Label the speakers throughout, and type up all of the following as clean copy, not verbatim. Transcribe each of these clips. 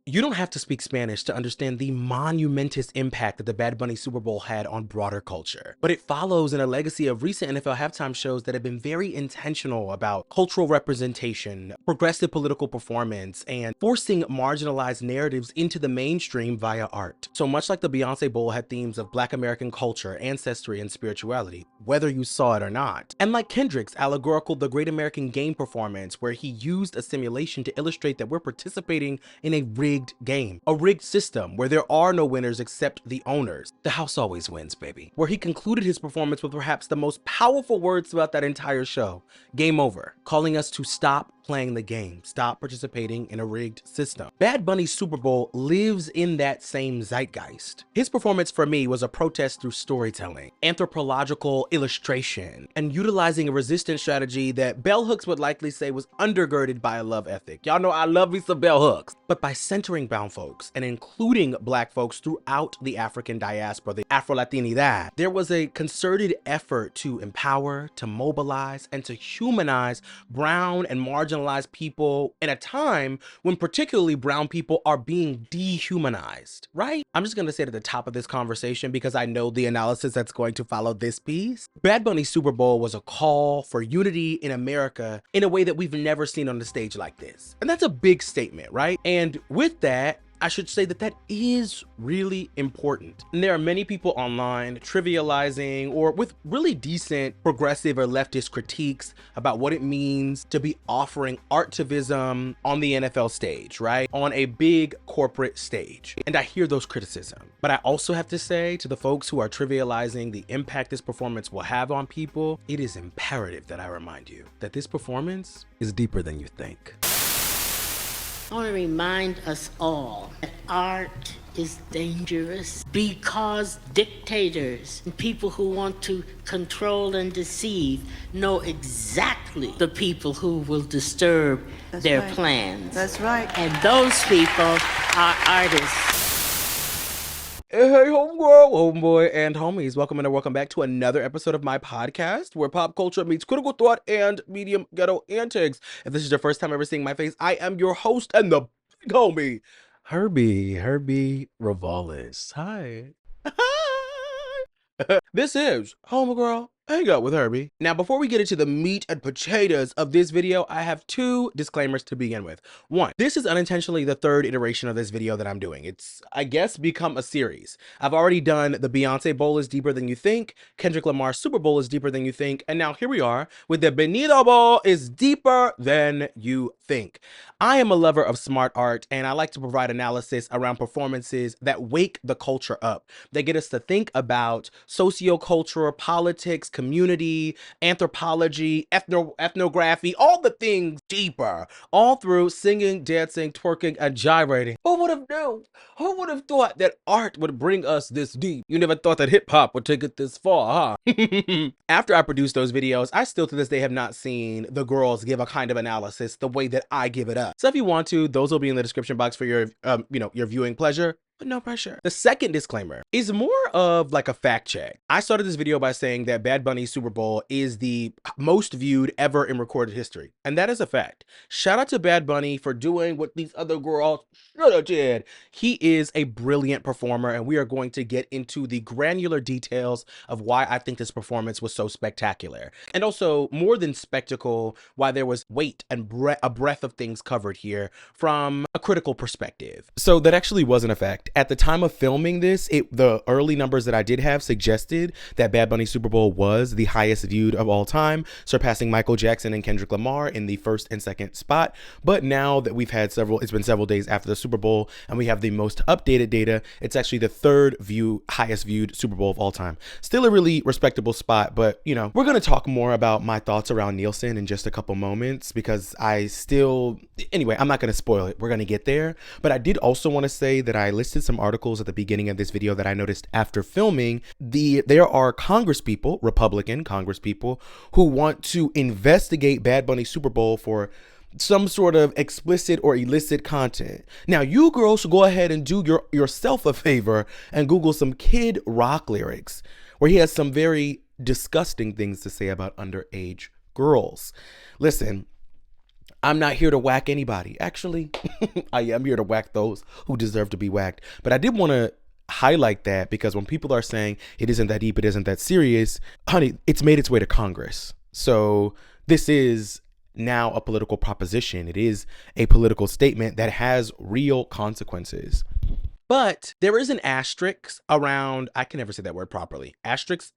Speaker 1: You don't have to speak Spanish to understand the monumentous impact that the Bad Bunny Super Bowl had on broader culture. But it follows in a legacy of recent NFL halftime shows that have been very intentional about cultural representation, progressive political performance, and forcing marginalized narratives into the mainstream via art. So much like the Beyonce Bowl had themes of Black American culture, ancestry, and spirituality, whether you saw it or not. And like Kendrick's allegorical The Great American Game performance, where he used a simulation to illustrate that we're participating in a rigged game, a rigged system where there are no winners except the owners. The house always wins, baby. Where he concluded his performance with perhaps the most powerful words throughout that entire show: game over, calling us to stop playing the game, stop participating in a rigged system. Bad Bunny's Super Bowl lives in that same zeitgeist. His performance for me was a protest through storytelling, anthropological illustration, and utilizing a resistance strategy that bell hooks would likely say was undergirded by a love ethic. Y'all know I love me some bell hooks. But by centering brown folks and including Black folks throughout the African diaspora, the Afro-Latinidad, there was a concerted effort to empower, to mobilize, and to humanize brown and marginalized people in a time when particularly brown people are being dehumanized, right? I'm just gonna say it at the top of this conversation because I know the analysis that's going to follow this piece. Bad Bunny's Super Bowl was a call for unity in America in a way that we've never seen on the stage like this. And that's a big statement, right? And with that, I should say that that is really important. And there are many people online trivializing or with really decent progressive or leftist critiques about what it means to be offering artivism on the NFL stage, right? On a big corporate stage. And I hear those criticisms. But I also have to say to the folks who are trivializing the impact this performance will have on people, it is imperative that I remind you that this performance is deeper than you think.
Speaker 2: I want to remind us all that art is dangerous because dictators and people who want to control and deceive know exactly the people who will disturb their plans.
Speaker 3: That's right.
Speaker 2: And those people are artists.
Speaker 1: Hey, homegirl, homeboy, and homies, welcome and welcome back to another episode of my podcast where pop culture meets critical thought and medium ghetto antics. If this is your first time ever seeing my face, I am your host and the big homie, Herbie Revalis. Hi. This is Homegirl Hang Out with Herbie. Now, before we get into the meat and potatoes of this video, I have two disclaimers to begin with. One, this is unintentionally the third iteration of this video that I'm doing. It's, I guess, become a series. I've already done the Beyonce Bowl is Deeper Than You Think, Kendrick Lamar Super Bowl is Deeper Than You Think, and now here we are with the Benito Bowl is Deeper Than You Think. I am a lover of smart art, and I like to provide analysis around performances that wake the culture up. They get us to think about socioculture, politics, community, anthropology, ethnography, all the things deeper, all through singing, dancing, twerking, and gyrating. Who would have known? Who would have thought that art would bring us this deep? You never thought that hip hop would take it this far, huh? After I produced those videos, I still to this day have not seen the girls give a kind of analysis the way that I give it up. So if you want to, those will be in the description box for your, your viewing pleasure. But no pressure. The second disclaimer is more of like a fact check. I started this video by saying that Bad Bunny's Super Bowl is the most viewed ever in recorded history. And that is a fact. Shout out to Bad Bunny for doing what these other girls should have did. He is a brilliant performer, and we are going to get into the granular details of why I think this performance was so spectacular. And also, more than spectacle, why there was weight and a breadth of things covered here from a critical perspective. So that actually wasn't a fact. At the time of filming this, the early numbers that I did have suggested that Bad Bunny Super Bowl was the highest viewed of all time, surpassing Michael Jackson and Kendrick Lamar in the first and second spot. But now that we've had it's been several days after the Super Bowl and we have the most updated data, it's actually the third highest viewed Super Bowl of all time. Still a really respectable spot, but you know, we're going to talk more about my thoughts around Nielsen in just a couple moments because anyway, I'm not going to spoil it. We're going to get there. But I did also want to say that I listed some articles at the beginning of this video that I noticed after filming. There are Republican congresspeople, who want to investigate Bad Bunny Super Bowl for some sort of explicit or illicit content. Now, you girls should go ahead and do yourself a favor and Google some Kid Rock lyrics, where he has some very disgusting things to say about underage girls. Listen, I'm not here to whack anybody. Actually, I am here to whack those who deserve to be whacked. But I did want to highlight that because when people are saying it isn't that deep, it isn't that serious, honey, it's made its way to Congress. So this is now a political proposition. It is a political statement that has real consequences. But there is an asterisk around, I can never say that word properly. Asterisk,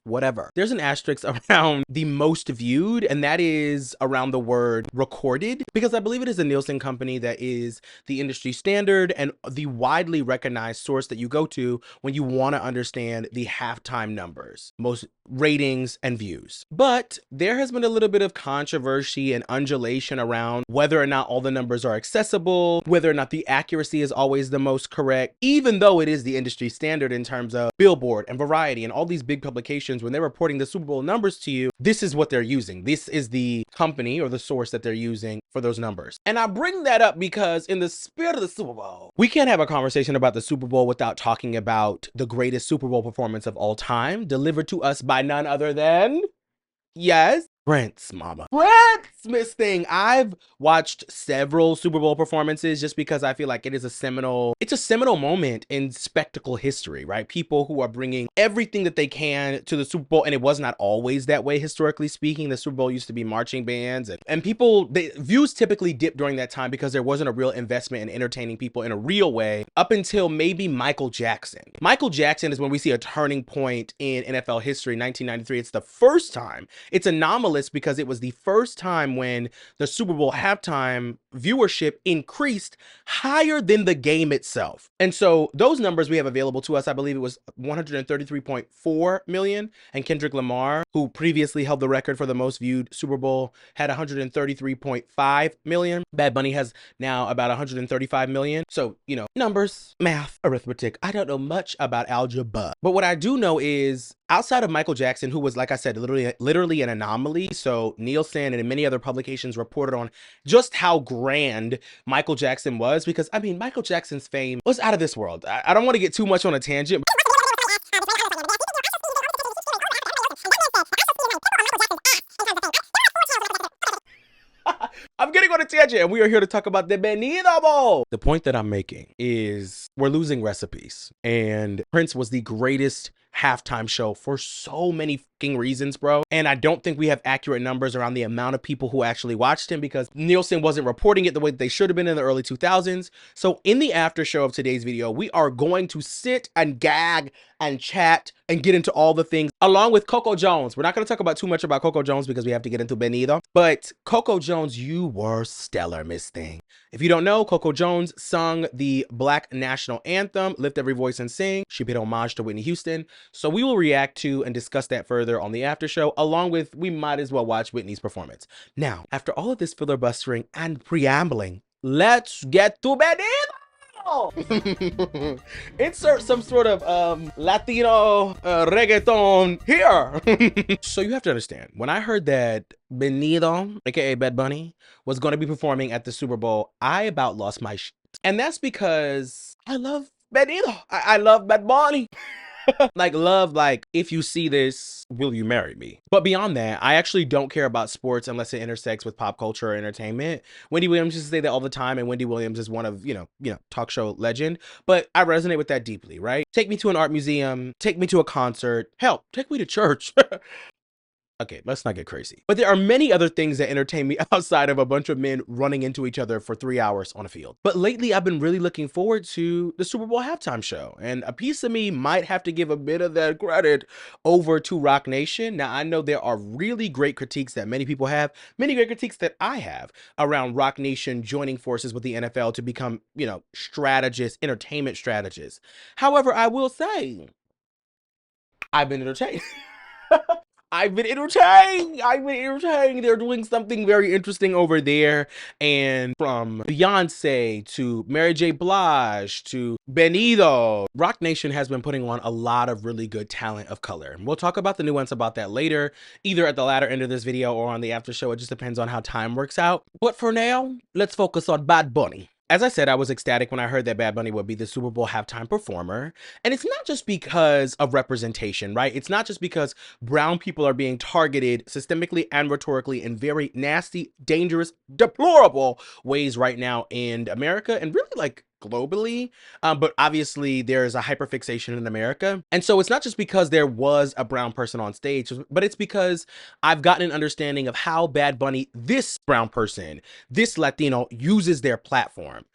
Speaker 1: whatever. There's an asterisk around the most viewed, and that is around the word recorded, because I believe it is a Nielsen company that is the industry standard and the widely recognized source that you go to when you want to understand the halftime numbers, most ratings and views. But there has been a little bit of controversy and undulation around whether or not all the numbers are accessible, whether or not the accuracy is always the most correct, even though it is the industry standard in terms of Billboard and Variety and all these big publications. When they're reporting the Super Bowl numbers to you, this is what they're using. This is the company or the source that they're using for those numbers. And I bring that up because in the spirit of the Super Bowl, we can't have a conversation about the Super Bowl without talking about the greatest Super Bowl performance of all time, delivered to us by none other than, yes, Prince, mama. Prince, Miss Thing. I've watched several Super Bowl performances just because I feel like it's a seminal moment in spectacle history, right? People who are bringing everything that they can to the Super Bowl, and it was not always that way, historically speaking. The Super Bowl used to be marching bands, and people, views typically dipped during that time because there wasn't a real investment in entertaining people in a real way up until maybe Michael Jackson. Michael Jackson is when we see a turning point in NFL history, 1993. It's the first time. It's anomalous because it was the first time when the Super Bowl halftime viewership increased higher than the game itself. And so those numbers we have available to us, I believe it was 133.4 million, and Kendrick Lamar, who previously held the record for the most viewed Super Bowl, had 133.5 million. Bad Bunny has now about 135 million. So, you know, numbers, math, arithmetic. I don't know much about algebra, but what I do know is outside of Michael Jackson, who was, like I said, literally an anomaly. So Nielsen and many other publications reported on just how grand Michael Jackson was, because I mean, Michael Jackson's fame was out of this world. I don't want to get too much on a tangent. I'm getting on a tangent, and we are here to talk about the Benito Bowl. The point that I'm making is we're losing recipes, and Prince was the greatest halftime show for so many fucking reasons, bro. And I don't think we have accurate numbers around the amount of people who actually watched him because Nielsen wasn't reporting it the way they should have been in the early 2000s. So in the after show of today's video, we are going to sit and gag and chat and get into all the things along with Coco Jones. We're not going to talk about too much about Coco Jones because we have to get into Benito, but Coco Jones, you were stellar, Miss Thing. If you don't know, Coco Jones sung the Black National Anthem, Lift Every Voice and Sing. She paid homage to Whitney Houston. So we will react to and discuss that further on the after show, along with we might as well watch Whitney's performance. Now, after all of this filibustering and preambling, let's get to Benito! Insert some sort of Latino reggaeton here. So you have to understand, when I heard that Benito, aka Bad Bunny, was going to be performing at the Super Bowl, I about lost my shit. And that's because I love Benito. I love Bad Bunny. Like love, like if you see this, will you marry me? But beyond that, I actually don't care about sports unless it intersects with pop culture or entertainment. Wendy Williams used to say that all the time, and Wendy Williams is one of, you know, talk show legend. But I resonate with that deeply, right? Take me to an art museum, take me to a concert, hell, take me to church. Okay, let's not get crazy. But there are many other things that entertain me outside of a bunch of men running into each other for 3 hours on a field. But lately, I've been really looking forward to the Super Bowl halftime show. And a piece of me might have to give a bit of that credit over to Roc Nation. Now, I know there are really great critiques that many people have, many great critiques that I have around Roc Nation joining forces with the NFL to become, you know, strategists, entertainment strategists. However, I will say, I've been entertained. I've been entertained. They're doing something very interesting over there. And from Beyonce to Mary J. Blige to Benito, Roc Nation has been putting on a lot of really good talent of color. We'll talk about the nuance about that later, either at the latter end of this video or on the after show. It just depends on how time works out. But for now, let's focus on Bad Bunny. As I said, I was ecstatic when I heard that Bad Bunny would be the Super Bowl halftime performer. And it's not just because of representation, right? It's not just because brown people are being targeted systemically and rhetorically in very nasty, dangerous, deplorable ways right now in America and really like globally. But obviously there's a hyperfixation in America. And so it's not just because there was a brown person on stage, but it's because I've gotten an understanding of how Bad Bunny, this brown person, this Latino, uses their platform.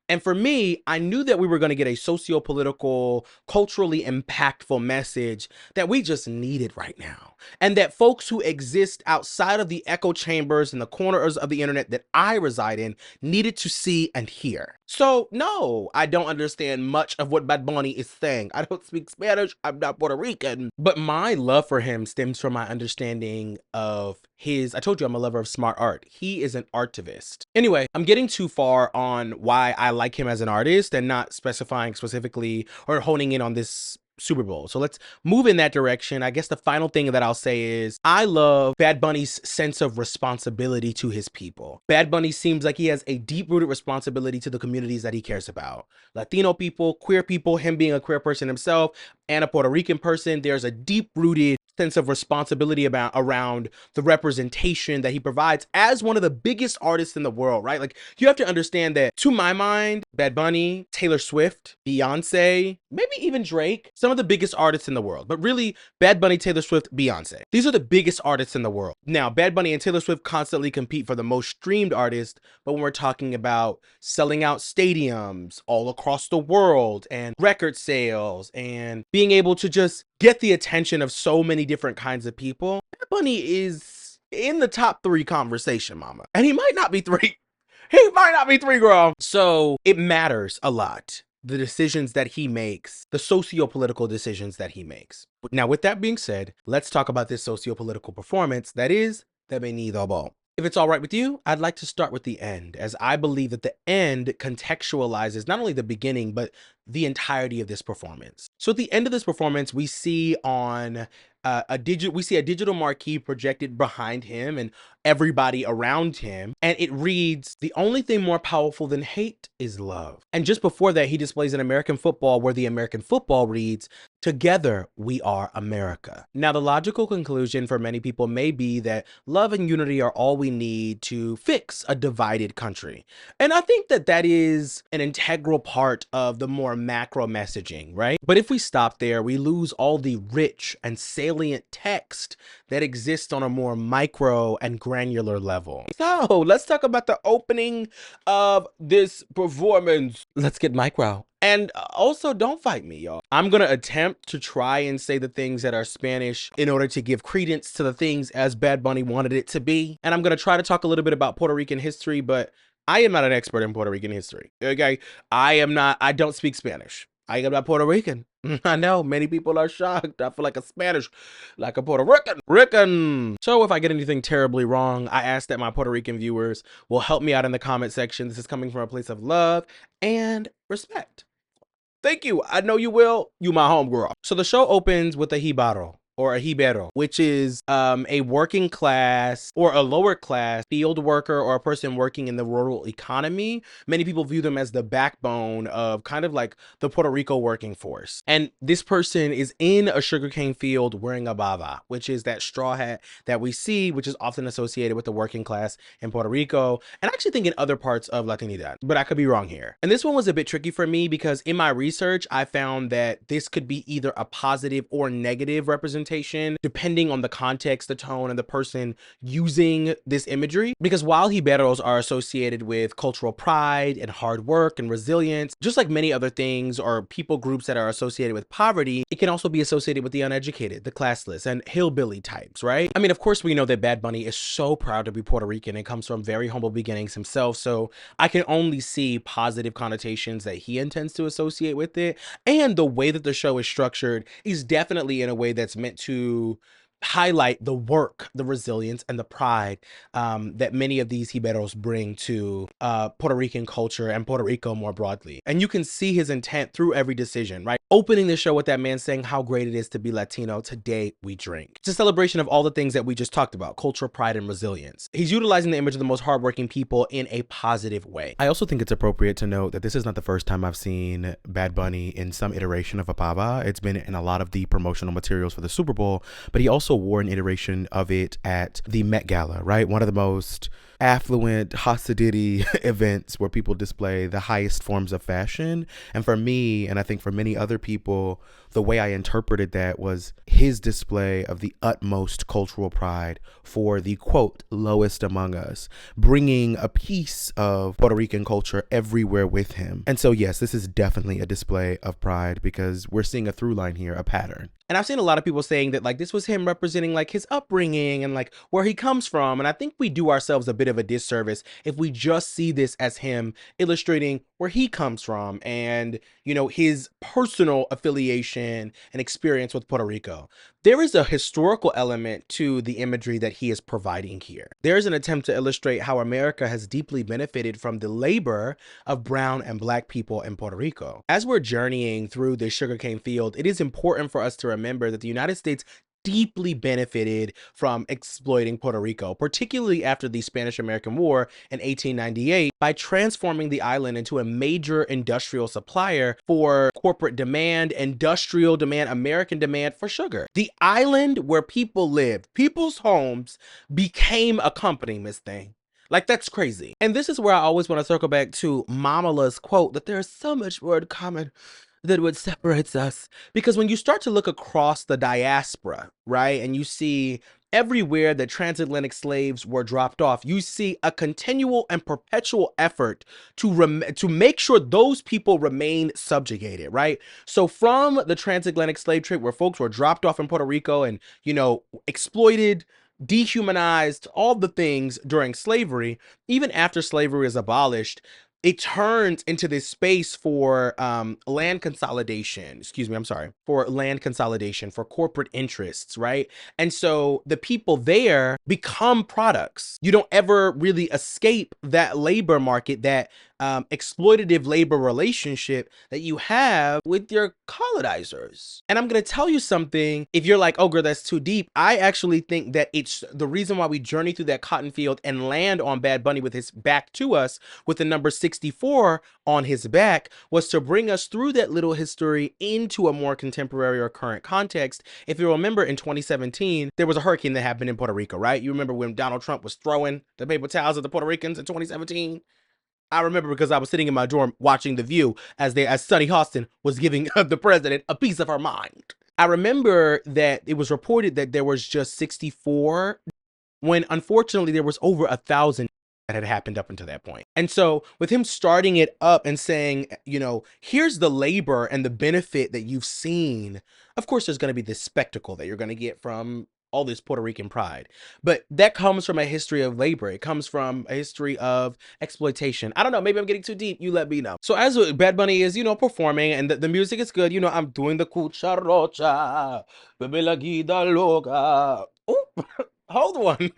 Speaker 1: And for me, I knew that we were going to get a socio-political, culturally impactful message that we just needed right now. And that folks who exist outside of the echo chambers and the corners of the internet that I reside in needed to see and hear. So no, I don't understand much of what Bad Bunny is saying. I don't speak Spanish, I'm not Puerto Rican. But my love for him stems from my understanding of I told you I'm a lover of smart art. He is an artivist. Anyway, I'm getting too far on why I like him as an artist and not specifying specifically or honing in on this Super Bowl. So let's move in that direction. I guess the final thing that I'll say is I love Bad Bunny's sense of responsibility to his people. Bad Bunny seems like he has a deep-rooted responsibility to the communities that he cares about. Latino people, queer people, him being a queer person himself, and a Puerto Rican person. There's a deep-rooted sense of responsibility around the representation that he provides as one of the biggest artists in the world, right? Like, you have to understand that, to my mind, Bad Bunny, Taylor Swift, Beyonce, maybe even Drake, some of the biggest artists in the world, but really Bad Bunny, Taylor Swift, Beyonce. These are the biggest artists in the world. Now, Bad Bunny and Taylor Swift constantly compete for the most streamed artist, but when we're talking about selling out stadiums all across the world and record sales and being able to just get the attention of so many different kinds of people, Bad Bunny is in the top 3 conversation, mama. And he might not be 3. He might not be 3, girl. So it matters a lot, the decisions that he makes, the socio-political decisions that he makes. Now, with that being said, let's talk about this socio-political performance that is the Venido Ball. If it's all right with you, I'd like to start with the end, as I believe that the end contextualizes not only the beginning, but the entirety of this performance. So at the end of this performance, we see on a digital marquee projected behind him and everybody around him, and it reads, "The only thing more powerful than hate is love." And just before that, he displays an American football where the American football reads, "Together we are America." Now, the logical conclusion for many people may be that love and unity are all we need to fix a divided country. And I think that that is an integral part of the more macro messaging, right? But if we stop there, we lose all the rich and salient text that exists on a more micro and granular level. So let's talk about the opening of this performance. Let's get micro. And also, don't fight me, y'all. I'm gonna attempt to try and say the things that are Spanish in order to give credence to the things as Bad Bunny wanted it to be. And I'm gonna try to talk a little bit about Puerto Rican history, but I am not an expert in Puerto Rican history, okay? I don't speak Spanish. I am not Puerto Rican. I know, many people are shocked. I feel like a Spanish, like a Puerto Rican. So if I get anything terribly wrong, I ask that my Puerto Rican viewers will help me out in the comment section. This is coming from a place of love and respect. Thank you. I know you will. You my homegirl. So the show opens with a jibaro, or a jibero, which is a working class or a lower class field worker or a person working in the rural economy. Many people view them as the backbone of kind of like the Puerto Rico working force. And this person is in a sugarcane field wearing a bava, which is that straw hat that we see, which is often associated with the working class in Puerto Rico, and I actually think in other parts of Latinidad, but I could be wrong here. And this one was a bit tricky for me because in my research, I found that this could be either a positive or negative representation depending on the context, the tone, and the person using this imagery. Because while jiberos are associated with cultural pride and hard work and resilience, just like many other things or people groups that are associated with poverty, it can also be associated with the uneducated, the classless, and hillbilly types, right? I mean, of course, we know that Bad Bunny is so proud to be Puerto Rican and comes from very humble beginnings himself, so I can only see positive connotations that he intends to associate with it. And the way that the show is structured is definitely in a way that's meant to highlight the work, the resilience, and the pride that many of these Jiberos bring to Puerto Rican culture and Puerto Rico more broadly. And you can see his intent through every decision, right? Opening the show with that man saying how great it is to be Latino. Today we drink. It's a celebration of all the things that we just talked about: culture, pride, and resilience. He's utilizing the image of the most hardworking people in a positive way. I also think it's appropriate to note that this is not the first time I've seen Bad Bunny in some iteration of a pava. It's been in a lot of the promotional materials for the Super Bowl, but he also wore an iteration of it at the Met Gala, right? One of the most affluent Hasidity events where people display the highest forms of fashion. And for me, and I think for many other people, the way I interpreted that was his display of the utmost cultural pride for the, quote, lowest among us, bringing a piece of Puerto Rican culture everywhere with him. And so, yes, this is definitely a display of pride because we're seeing a through line here, a pattern. And I've seen a lot of people saying that like this was him representing like his upbringing and like where he comes from. And I think we do ourselves a bit of a disservice if we just see this as him illustrating where he comes from and, you know, his personal affiliation and experience with Puerto Rico. There is a historical element to the imagery that he is providing here. There's an attempt to illustrate how America has deeply benefited from the labor of brown and black people in Puerto Rico. As we're journeying through this sugarcane field, it is important for us to remember that the United States deeply benefited from exploiting Puerto Rico, particularly after the Spanish-American War in 1898, by transforming the island into a major industrial supplier for corporate demand, industrial demand, American demand for sugar. The island where people lived, people's homes, became a company, Miss Thing. Like, that's crazy. And this is where I always want to circle back to Mamala's quote that there's so much more in common that what separates us. Because when you start to look across the diaspora, right, and you see everywhere that transatlantic slaves were dropped off, you see a continual and perpetual effort to make sure those people remain subjugated, right? So from the transatlantic slave trade where folks were dropped off in Puerto Rico and, you know, exploited, dehumanized, all the things during slavery, even after slavery is abolished, it turns into this space for land consolidation, for land consolidation, for corporate interests, right? And so the people there become products. You don't ever really escape that labor market, that exploitative labor relationship that you have with your colonizers. And I'm gonna tell you something, if you're like, oh girl, that's too deep, I actually think that it's the reason why we journey through that cotton field and land on Bad Bunny with his back to us with the number 64 on his back was to bring us through that little history into a more contemporary or current context. If you remember in 2017, there was a hurricane that happened in Puerto Rico, right? You remember when Donald Trump was throwing the paper towels at the Puerto Ricans in 2017? I remember because I was sitting in my dorm watching The View as Sunny Hostin was giving the president a piece of her mind. I remember that it was reported that there was just 64 when unfortunately there was over 1,000 that had happened up until that point. And so with him starting it up and saying, you know, here's the labor and the benefit that you've seen, of course there's going to be this spectacle that you're going to get from all this Puerto Rican pride. But that comes from a history of labor. It comes from a history of exploitation. I don't know, maybe I'm getting too deep. You let me know. So as Bad Bunny is, you know, performing and the music is good, you know, I'm doing the cucharocha, bebe la guida loca. Ooh. Hold one.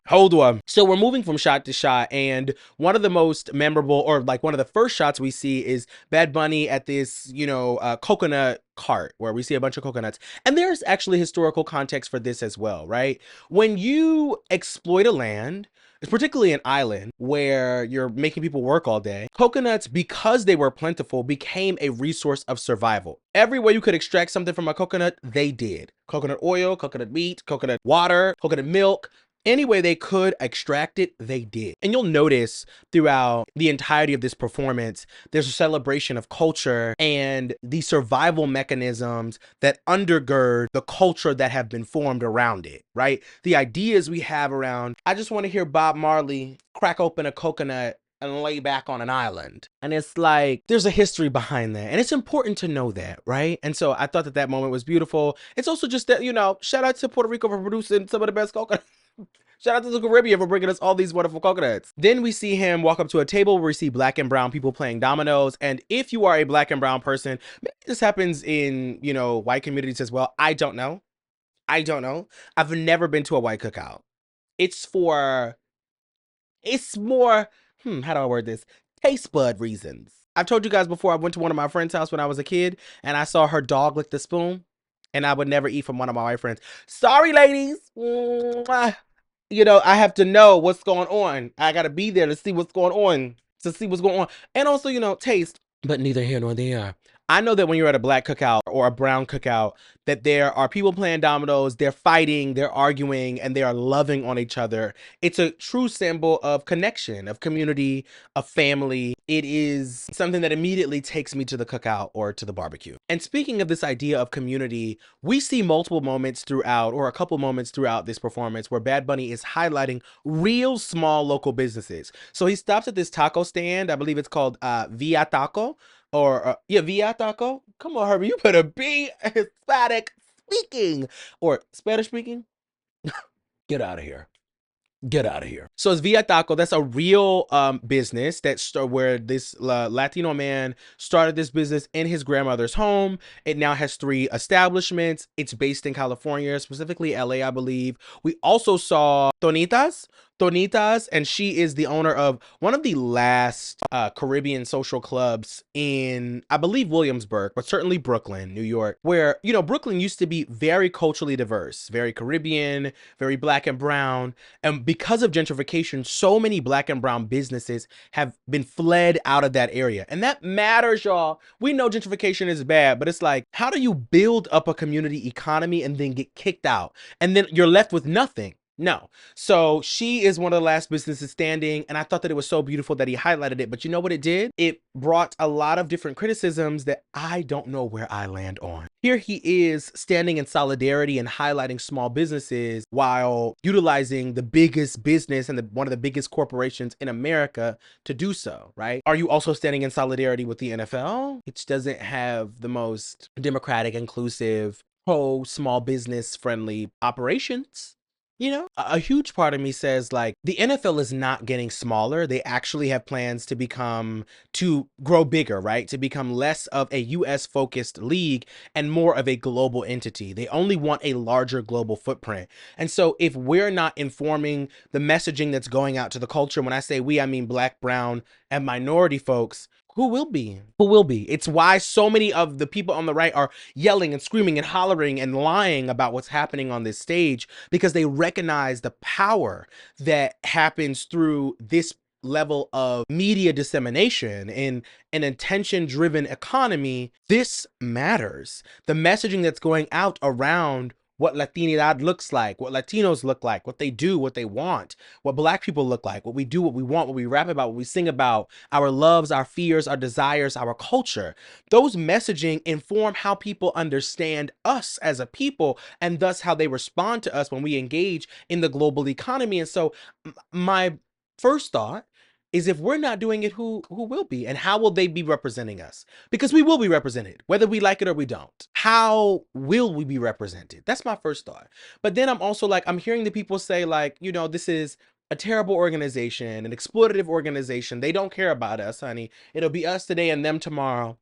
Speaker 1: Hold one. So we're moving from shot to shot, and one of the most memorable, or like one of the first shots we see is Bad Bunny at this, you know, coconut cart where we see a bunch of coconuts. And there's actually historical context for this as well, right? When you exploit a land, it's particularly an island where you're making people work all day, coconuts, because they were plentiful, became a resource of survival. Every way you could extract something from a coconut, they did. Coconut oil, coconut meat, coconut water, coconut milk. Any way they could extract it, they did. And you'll notice throughout the entirety of this performance, there's a celebration of culture and the survival mechanisms that undergird the culture that have been formed around it, right? The ideas we have around, I just want to hear Bob Marley crack open a coconut and lay back on an island. And it's like, there's a history behind that. And it's important to know that, right? And so I thought that that moment was beautiful. It's also just that, you know, shout out to Puerto Rico for producing some of the best coconuts. Shout out to the Caribbean for bringing us all these wonderful coconuts. Then we see him walk up to a table where we see black and brown people playing dominoes. And if you are a black and brown person, maybe this happens in, you know, white communities as well. I don't know. I don't know. I've never been to a white cookout. It's for, it's more, how do I word this? Taste bud reasons. I've told you guys before, I went to one of my friend's house when I was a kid and I saw her dog lick the spoon, and I would never eat from one of my white friends. Sorry, ladies. Mwah. I have to know what's going on. I got to be there to see what's going on, And also, taste, but neither here nor there. I know that when you're at a black cookout or a brown cookout, that there are people playing dominoes, they're fighting, they're arguing, and they are loving on each other. It's a true symbol of connection, of community, of family. It is something that immediately takes me to the cookout or to the barbecue. And speaking of this idea of community, we see multiple moments throughout, or a couple moments throughout this performance, where Bad Bunny is highlighting real small local businesses. So he stops at this taco stand. I believe it's called Via Taco. Or, Via Taco. Come on, Herbie, you better be Hispanic speaking. Or Spanish speaking. Get out of here. Get out of here. So it's Via Taco. That's a real business where this Latino man started this business in his grandmother's home. It now has 3 establishments. It's based in California, specifically LA, I believe. We also saw Tonitas, and she is the owner of one of the last Caribbean social clubs in, I believe, Williamsburg, but certainly Brooklyn, New York, where, Brooklyn used to be very culturally diverse, very Caribbean, very black and brown. And because of gentrification, so many black and brown businesses have been fled out of that area. And that matters, y'all. We know gentrification is bad, but it's like, how do you build up a community economy and then get kicked out? And then you're left with nothing. No. So she is one of the last businesses standing, and I thought that it was so beautiful that he highlighted it. But you know what it did? It brought a lot of different criticisms that I don't know where I land on. Here he is standing in solidarity and highlighting small businesses while utilizing the biggest business and one of the biggest corporations in America to do so, right? Are you also standing in solidarity with the NFL, which doesn't have the most democratic, inclusive, pro-small business friendly operations? A huge part of me says, like, the NFL is not getting smaller. They actually have plans to grow bigger, right? To become less of a US focused league and more of a global entity. They only want a larger global footprint. And so if we're not informing the messaging that's going out to the culture, when I say we, I mean black, brown, and minority folks, who will be? Who will be? It's why so many of the people on the right are yelling and screaming and hollering and lying about what's happening on this stage, because they recognize the power that happens through this level of media dissemination in an attention-driven economy. This matters. The messaging that's going out around what Latinidad looks like, what Latinos look like, what they do, what they want, what black people look like, what we do, what we want, what we rap about, what we sing about, our loves, our fears, our desires, our culture. Those messaging inform how people understand us as a people, and thus how they respond to us when we engage in the global economy. And so my first thought is, if we're not doing it, who will be? And how will they be representing us? Because we will be represented, whether we like it or we don't. How will we be represented? That's my first thought. But then I'm also like, I'm hearing the people say, like, this is a terrible organization, an exploitative organization. They don't care about us, honey. It'll be us today and them tomorrow.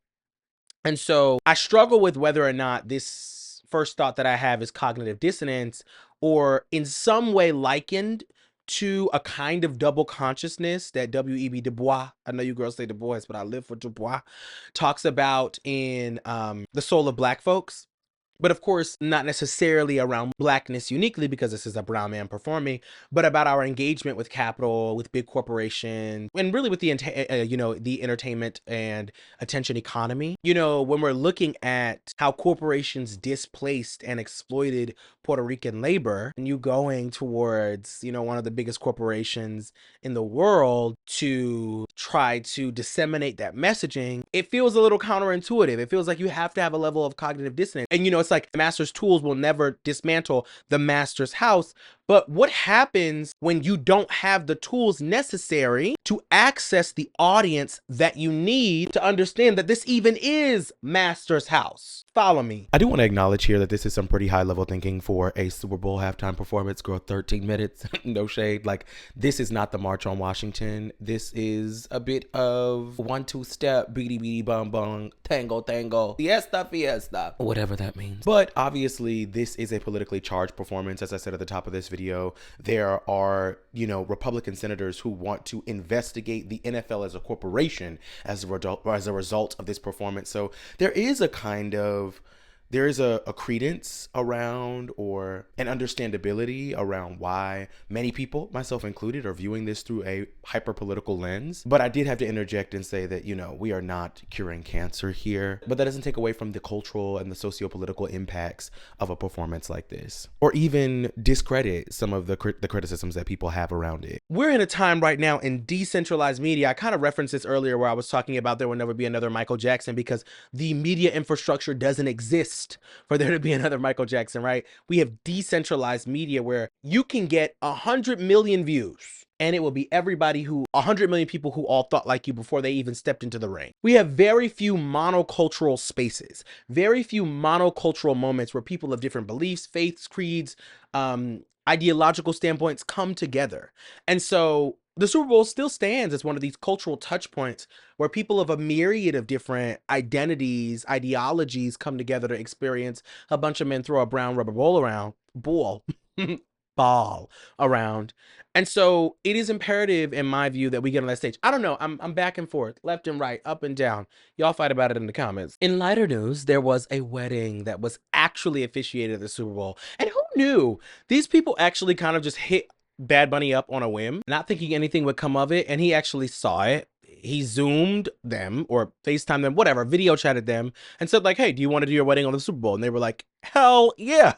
Speaker 1: And so I struggle with whether or not this first thought that I have is cognitive dissonance, or in some way likened to a kind of double consciousness that W.E.B. Du Bois, I know you girls say Du Bois, but I live for Du Bois, talks about in The Soul of Black Folks. But of course, not necessarily around blackness uniquely, because this is a brown man performing, but about our engagement with capital, with big corporations, and really with the the entertainment and attention economy. When we're looking at how corporations displaced and exploited Puerto Rican labor, and you going towards, one of the biggest corporations in the world to try to disseminate that messaging, it feels a little counterintuitive. It feels like you have to have a level of cognitive dissonance. And it's like the master's tools will never dismantle the master's house, But what happens when you don't have the tools necessary to access the audience that you need to understand that this even is Master's house? Follow me. I do want to acknowledge here that this is some pretty high level thinking for a Super Bowl halftime performance. Girl, 13 minutes, no shade. Like, this is not the March on Washington. This is a bit of 1-2 step, beady beady bum bum, tango tango, fiesta fiesta, whatever that means. But obviously, this is a politically charged performance. As I said at the top of this video, there are, Republican senators who want to investigate the NFL as a corporation as a result of this performance. So there is a credence around, or an understandability around, why many people, myself included, are viewing this through a hyper-political lens. But I did have to interject and say that, we are not curing cancer here. But that doesn't take away from the cultural and the socio-political impacts of a performance like this, or even discredit some of the criticisms that people have around it. We're in a time right now in decentralized media. I kind of referenced this earlier where I was talking about there will never be another Michael Jackson because the media infrastructure doesn't exist for there to be another Michael Jackson, right? We have decentralized media where you can get 100 million views and it will be 100 million people who all thought like you before they even stepped into the ring. We have very few monocultural spaces, very few monocultural moments where people of different beliefs, faiths, creeds, ideological standpoints come together. And so the Super Bowl still stands as one of these cultural touch points where people of a myriad of different identities, ideologies come together to experience a bunch of men throw a brown rubber ball around. And so it is imperative, in my view, that we get on that stage. I don't know. I'm back and forth, left and right, up and down. Y'all fight about it in the comments. In lighter news, there was a wedding that was actually officiated at the Super Bowl. And who knew? These people actually kind of just hit Bad Bunny up on a whim, not thinking anything would come of it. And he actually saw it. He Zoomed them or FaceTimed them, whatever, video chatted them and said like, hey, do you want to do your wedding on the Super Bowl? And they were like, hell yeah.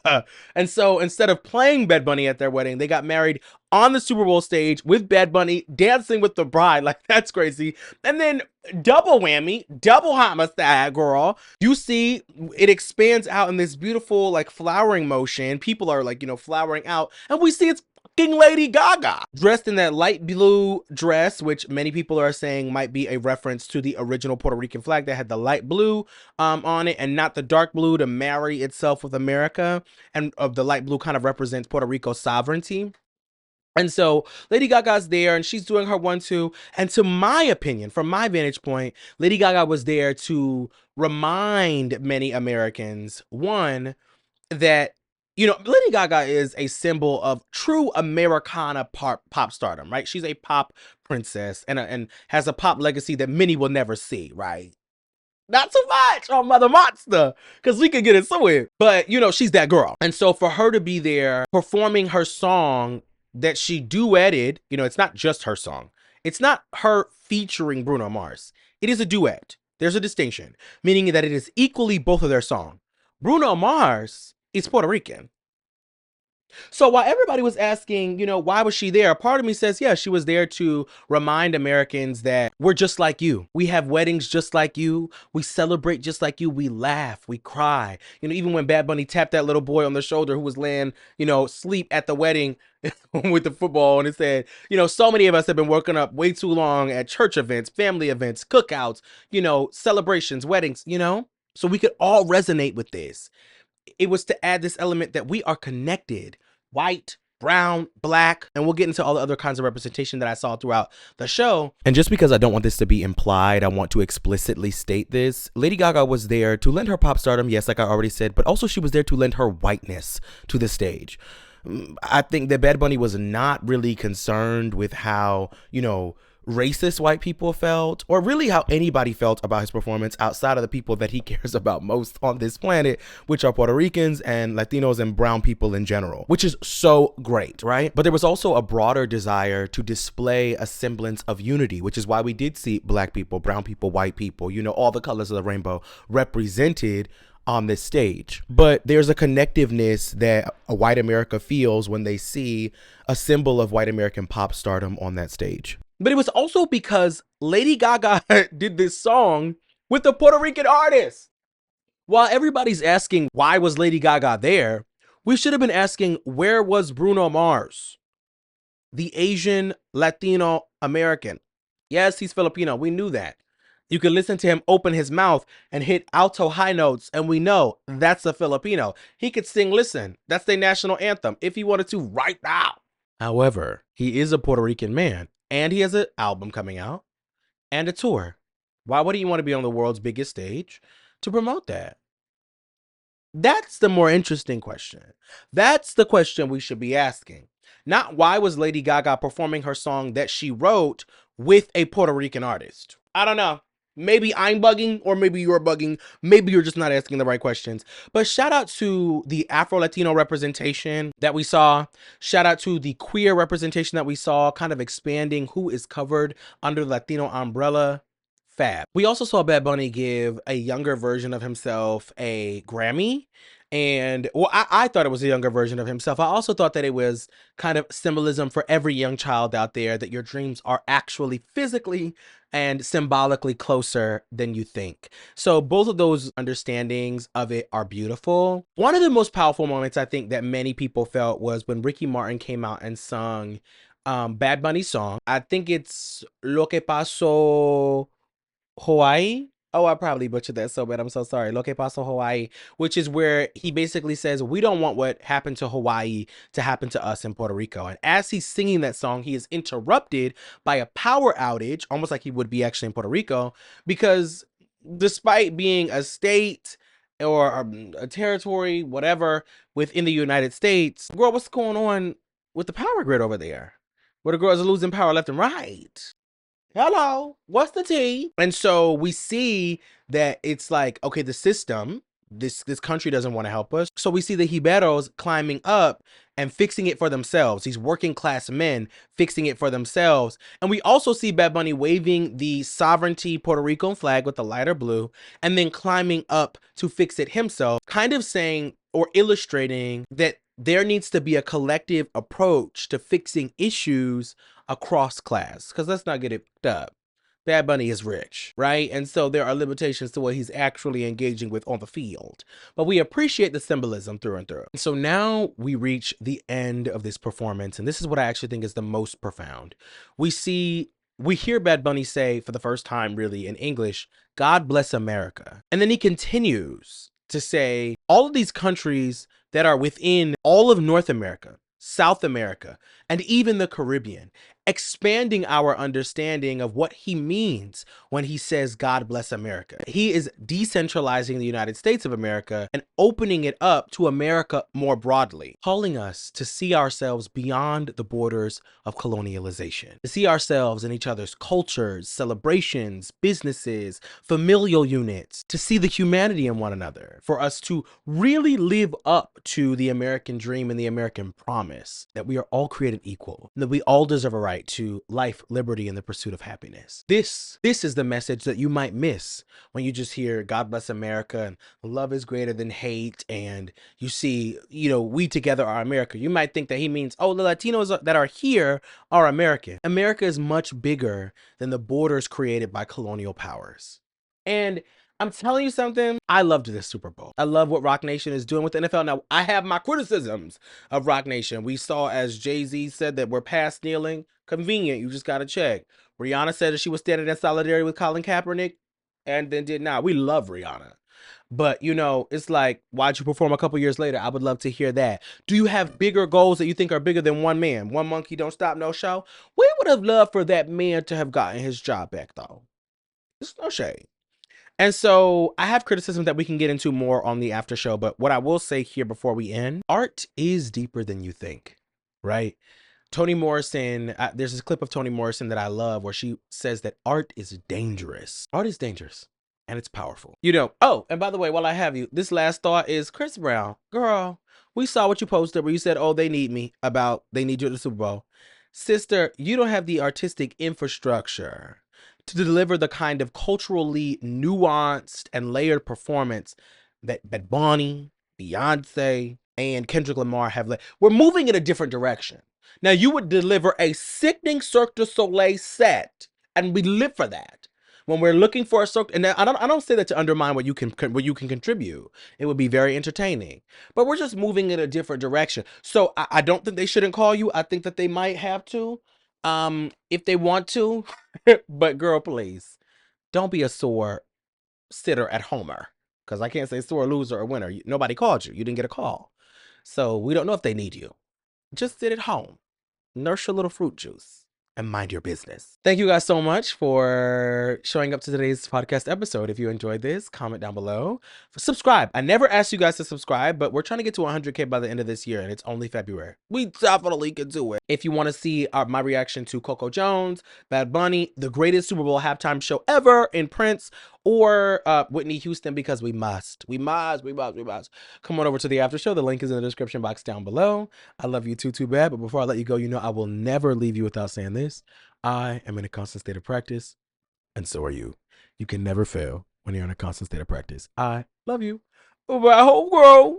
Speaker 1: And so instead of playing Bad Bunny at their wedding, they got married on the Super Bowl stage with Bad Bunny dancing with the bride. Like, that's crazy. And then double whammy, double homicide, girl. You see it expands out in this beautiful like flowering motion. People are like, flowering out, and we see it's Lady Gaga dressed in that light blue dress, which many people are saying might be a reference to the original Puerto Rican flag that had the light blue on it and not the dark blue to marry itself with America. And the light blue kind of represents Puerto Rico's sovereignty. And so Lady Gaga's there and she's doing her 1-2. And to my opinion, from my vantage point, Lady Gaga was there to remind many Americans, one, that Lady Gaga is a symbol of true Americana pop stardom, right? She's a pop princess and has a pop legacy that many will never see, right? Not so much on Mother Monster, because we could get into it. But, she's that girl. And so for her to be there performing her song that she duetted, it's not just her song. It's not her featuring Bruno Mars. It is a duet. There's a distinction, meaning that it is equally both of their song. Bruno Mars is Puerto Rican. So while everybody was asking, why was she there? Part of me says, yeah, she was there to remind Americans that we're just like you. We have weddings just like you. We celebrate just like you. We laugh, we cry. Even when Bad Bunny tapped that little boy on the shoulder who was laying, sleep at the wedding with the football, and it said, so many of us have been working up way too long at church events, family events, cookouts, celebrations, weddings, so we could all resonate with this. It was to add this element that we are connected, white, brown, black, and we'll get into all the other kinds of representation that I saw throughout the show. And just because I don't want this to be implied, I want to explicitly state this. Lady Gaga was there to lend her pop stardom, yes, like I already said, but also she was there to lend her whiteness to the stage. I think that Bad Bunny was not really concerned with how, racist white people felt, or really how anybody felt about his performance outside of the people that he cares about most on this planet, which are Puerto Ricans and Latinos and brown people in general, which is so great, right? But there was also a broader desire to display a semblance of unity, which is why we did see black people, brown people, white people, all the colors of the rainbow represented on this stage. But there's a connectiveness that a white America feels when they see a symbol of white American pop stardom on that stage. But it was also because Lady Gaga did this song with a Puerto Rican artist. While everybody's asking, why was Lady Gaga there? We should have been asking, where was Bruno Mars? The Asian Latino American. Yes, he's Filipino. We knew that. You could listen to him open his mouth and hit alto high notes, and we know that's a Filipino. He could sing, listen, that's their national anthem if he wanted to right now. However, he is a Puerto Rican man, and he has an album coming out and a tour. Why would he want to be on the world's biggest stage to promote that? That's the more interesting question. That's the question we should be asking. Not why was Lady Gaga performing her song that she wrote with a Puerto Rican artist? I don't know. Maybe I'm bugging, or maybe you're bugging. Maybe you're just not asking the right questions. But shout out to the Afro-Latino representation that we saw. Shout out to the queer representation that we saw, kind of expanding who is covered under the Latino umbrella. Fab. We also saw Bad Bunny give a younger version of himself a Grammy. And well, I thought it was a younger version of himself. I also thought that it was kind of symbolism for every young child out there, that your dreams are actually physically and symbolically closer than you think. So both of those understandings of it are beautiful. One of the most powerful moments I think that many people felt was when Ricky Martin came out and sung Bad Bunny's song. I think it's Lo que pasó Hawaii. Oh, I probably butchered that so bad. I'm so sorry. Lo que pasó Hawaii, which is where he basically says, we don't want what happened to Hawaii to happen to us in Puerto Rico. And as he's singing that song, he is interrupted by a power outage, almost like he would be actually in Puerto Rico, because despite being a state or a territory, whatever, within the United States, girl, what's going on with the power grid over there? Where the girls are losing power left and right. Hello, what's the tea? And so we see that it's like, okay, the system, this country doesn't want to help us. So we see the Jiberos climbing up and fixing it for themselves. These working class men fixing it for themselves. And we also see Bad Bunny waving the sovereignty Puerto Rican flag with the lighter blue and then climbing up to fix it himself, kind of saying or illustrating that there needs to be a collective approach to fixing issues across class. Because let's not get it up. Bad Bunny is rich, right? And so there are limitations to what he's actually engaging with on the field. But we appreciate the symbolism through and through. And so now we reach the end of this performance. And this is what I actually think is the most profound. We hear Bad Bunny say for the first time really in English, God bless America. And then he continues to say all of these countries that are within all of North America, South America, and even the Caribbean, expanding our understanding of what he means when he says, God bless America. He is decentralizing the United States of America and opening it up to America more broadly, calling us to see ourselves beyond the borders of colonialization, to see ourselves in each other's cultures, celebrations, businesses, familial units, to see the humanity in one another, for us to really live up to the American dream and the American promise that we are all created equal, and that we all deserve a right to life, liberty, and the pursuit of happiness. This is the message that you might miss when you just hear God bless America and love is greater than hate, and you see, we together are America. You might think that he means, oh, the Latinos that are here are American. America is much bigger than the borders created by colonial powers. And I'm telling you something, I loved this Super Bowl. I love what Roc Nation is doing with the NFL. Now, I have my criticisms of Roc Nation. We saw, as Jay-Z said, that we're past kneeling. Convenient, you just got to check. Rihanna said that she was standing in solidarity with Colin Kaepernick and then did not. We love Rihanna. But, it's like, why'd you perform a couple years later? I would love to hear that. Do you have bigger goals that you think are bigger than one man? One monkey don't stop, no show? We would have loved for that man to have gotten his job back, though. There's no shade. And so I have criticism that we can get into more on the after show, but what I will say here before we end, art is deeper than you think, right? Toni Morrison, there's this clip of Toni Morrison that I love where she says that art is dangerous. Art is dangerous and it's powerful. Oh, and by the way, while I have you, this last thought is Chris Brown. Girl, we saw what you posted where you said, oh, they need me about they need you at the Super Bowl. Sister, you don't have the artistic infrastructure to deliver the kind of culturally nuanced and layered performance that Bad Bunny, Beyonce, and Kendrick Lamar have led. We're moving in a different direction. Now, you would deliver a sickening Cirque du Soleil set, and we live for that. When we're looking for a circle, and I don't say that to undermine what you can contribute. It would be very entertaining, but we're just moving in a different direction. So I don't think they shouldn't call you. I think that they might have to, if they want to. But girl, please don't be a sore sitter at Homer, because I can't say sore loser or winner. Nobody called you. You didn't get a call, so we don't know if they need you. Just sit at home, nurse your little fruit juice, and mind your business. Thank you guys so much for showing up to today's podcast episode. If you enjoyed this, comment down below. Subscribe. I never asked you guys to subscribe, but we're trying to get to 100K by the end of this year, and it's only February. We definitely can do it. If you want to see my reaction to Coco Jones, Bad Bunny, the greatest Super Bowl halftime show ever, in Prince, or Whitney Houston, because we must. Come on over to the after show. The link is in the description box down below. I love you too bad, but before I let you go, you know I will never leave you without saying this. I am in a constant state of practice, and so are you. You can never fail when you're in a constant state of practice. I love you. Bye, whole world.